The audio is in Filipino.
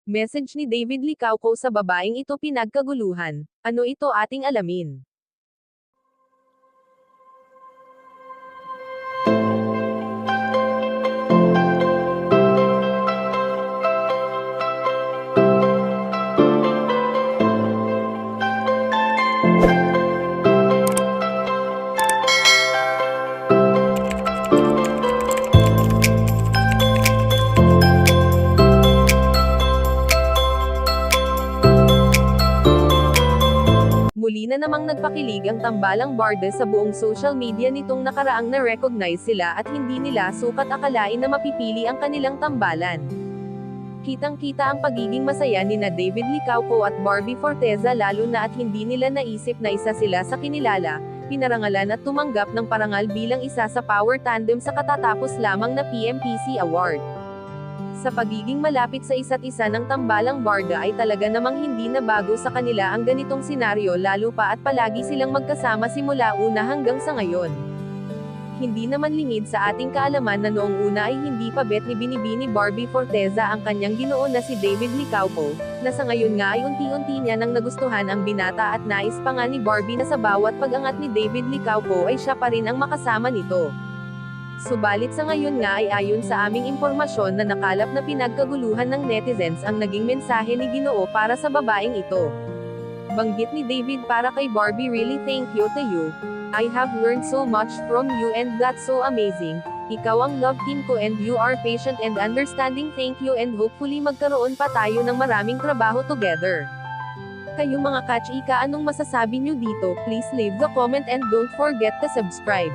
Message ni David Licauco sa babaeng ito pinagkaguluhan. Ano ito ating alamin? Muli na namang nagpakilig ang tambalang Barda sa buong social media nitong nakaraang na-recognize sila at hindi nila sukat akalain na mapipili ang kanilang tambalan. Kitang-kita ang pagiging masaya ni na David Licauco at Barbie Forteza lalo na at hindi nila naisip na isa sila sa kinilala, pinarangalan at tumanggap ng parangal bilang isa sa power tandem sa katatapos lamang na PMPC Award. Sa pagiging malapit sa isa't isa ng tambalang Barda ay talaga namang hindi na bago sa kanila ang ganitong senaryo lalo pa at palagi silang magkasama simula una hanggang sa ngayon. Hindi naman lingid sa ating kaalaman na noong una ay hindi pa bet ni Binibini Barbie Forteza ang kanyang ginoo na si David Licauco, na sa ngayon nga ay unti-unti niya nang nagustuhan ang binata at nais pa nga ni Barbie na sa bawat pag-angat ni David Licauco ay siya pa rin ang makasama nito. Subalit sa ngayon nga ay ayon sa aming impormasyon na nakalap na pinagkaguluhan ng netizens ang naging mensahe ni Ginoo para sa babaeng ito. Banggit ni David para kay Barbie, "Really thank you to you. I have learned so much from you and that's so amazing. Ikaw ang love team ko and you are patient and understanding. Thank you and hopefully magkaroon pa tayo ng maraming trabaho together." Kayong mga kachika, anong masasabi nyo dito? Please leave the comment and don't forget to subscribe.